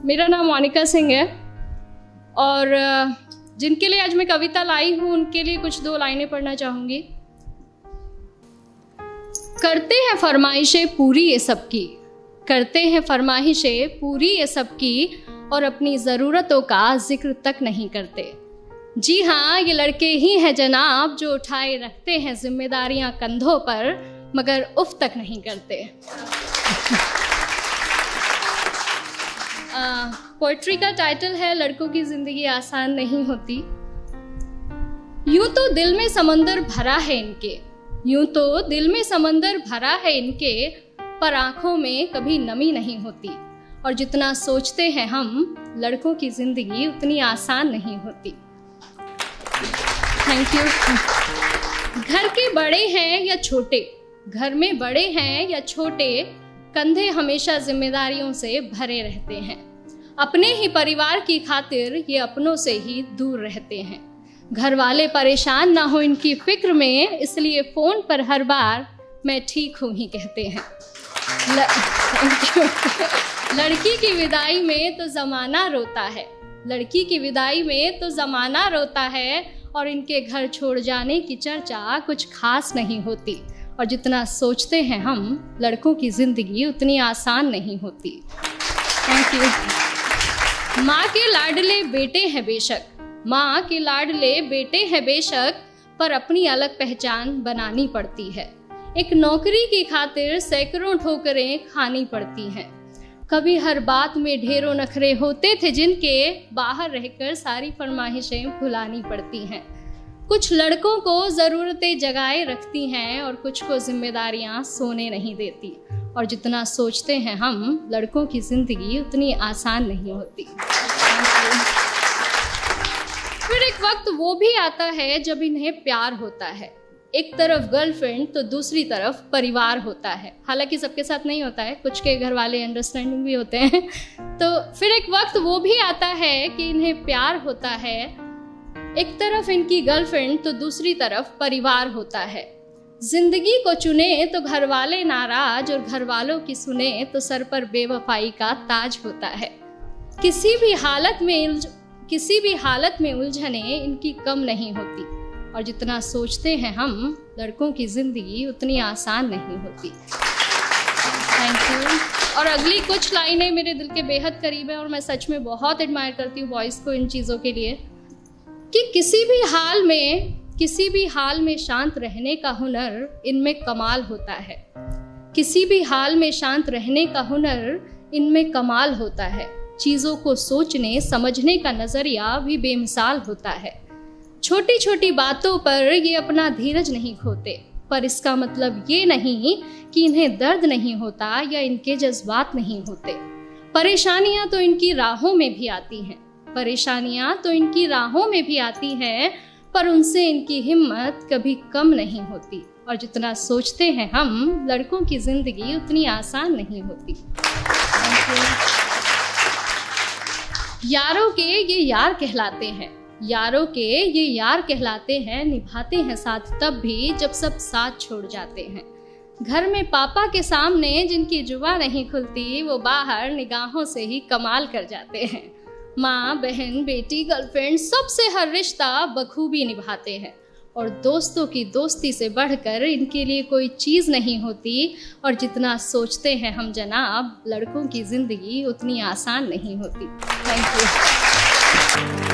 मेरा नाम मोनिका सिंह है और जिनके लिए आज मैं कविता लाई हूँ उनके लिए कुछ 2 लाइनें पढ़ना चाहूँगी। करते हैं फरमाइशें पूरी ये सबकी, करते हैं फरमाइशें पूरी ये सबकी, और अपनी ज़रूरतों का जिक्र तक नहीं करते। जी हाँ, ये लड़के ही हैं जनाब जो उठाए रखते हैं जिम्मेदारियां कंधों पर, मगर उफ तक नहीं करते। पोइट्री का टाइटल है लड़कों की ज़िंदगी आसान नहीं होती। यूं तो दिल में समंदर भरा है इनके, यूं तो दिल में समंदर भरा है इनके, पर आंखों में कभी नमी नहीं होती। और जितना सोचते हैं हम, लड़कों की ज़िंदगी उतनी आसान नहीं होती। Thank you. घर के बड़े हैं या छोटे, घर में बड़े हैं या छोटे, कंधे हमेशा जिम्मेदारियों से भरे रहते हैं। अपने ही परिवार की खातिर ये अपनों से ही दूर रहते हैं। घर वाले परेशान ना हो इनकी फिक्र में, इसलिए फ़ोन पर हर बार मैं ठीक हूँ ही कहते हैं। लड़की की विदाई में तो ज़माना रोता है, लड़की की विदाई में तो ज़माना रोता है, और इनके घर छोड़ जाने की चर्चा कुछ खास नहीं होती। और जितना सोचते हैं हम, लड़कों की ज़िंदगी उतनी आसान नहीं होती। Thank you. माँ के लाडले बेटे हैं बेशक, माँ के लाडले बेटे हैं बेशक, पर अपनी अलग पहचान बनानी पड़ती है। एक नौकरी की खातिर सैकड़ों ठोकरें खानी पड़ती हैं। कभी हर बात में ढेरों नखरे होते थे जिनके, बाहर रहकर सारी फरमाइशें भुलानी पड़ती हैं। कुछ लड़कों को ज़रूरतें जगाए रखती हैं और कुछ को जिम्मेदारियां सोने नहीं देती। और जितना सोचते हैं हम, लड़कों की ज़िंदगी उतनी आसान नहीं होती। फिर एक वक्त वो भी आता है जब इन्हें प्यार होता है। एक तरफ गर्लफ्रेंड तो दूसरी तरफ परिवार होता है। हालांकि सबके साथ नहीं होता है, कुछ के घर वाले अंडरस्टैंडिंग भी होते हैं। तो फिर एक वक्त वो भी आता है कि इन्हें प्यार होता है। एक तरफ इनकी गर्लफ्रेंड तो दूसरी तरफ परिवार होता है। जिंदगी को चुने तो घर वाले नाराज, और घर वालों की सुने तो सर पर बेवफाई का ताज होता है। किसी भी हालत में उलझने इनकी कम नहीं होती। और जितना सोचते हैं हम, लड़कों की ज़िंदगी उतनी आसान नहीं होती। Thank you. और अगली कुछ लाइनें मेरे दिल के बेहद करीब है और मैं सच में बहुत एडमायर करती हूँ बॉयज़ को इन चीज़ों के लिए, कि किसी भी हाल में शांत रहने का हुनर इनमें कमाल होता है। किसी भी हाल में शांत रहने का हुनर इनमें कमाल होता है। चीज़ों को सोचने समझने का नज़रिया भी बेमिसाल होता है। छोटी छोटी बातों पर ये अपना धीरज नहीं खोते, पर इसका मतलब ये नहीं कि इन्हें दर्द नहीं होता या इनके जज्बात नहीं होते। परेशानियां तो इनकी राहों में भी आती हैं, परेशानियां तो इनकी राहों में भी आती हैं, पर उनसे इनकी हिम्मत कभी कम नहीं होती। और जितना सोचते हैं हम, लड़कों की ज़िंदगी उतनी आसान नहीं होती। यारों के ये यार कहलाते हैं, यारों के ये यार कहलाते हैं, निभाते हैं साथ तब भी जब सब साथ छोड़ जाते हैं। घर में पापा के सामने जिनकी जुबान नहीं खुलती, वो बाहर निगाहों से ही कमाल कर जाते हैं। माँ, बहन, बेटी, गर्लफ्रेंड, सबसे हर रिश्ता बखूबी निभाते हैं। और दोस्तों की दोस्ती से बढ़कर इनके लिए कोई चीज़ नहीं होती। और जितना सोचते हैं हम जनाब, लड़कों की ज़िंदगी उतनी आसान नहीं होती। Thank you.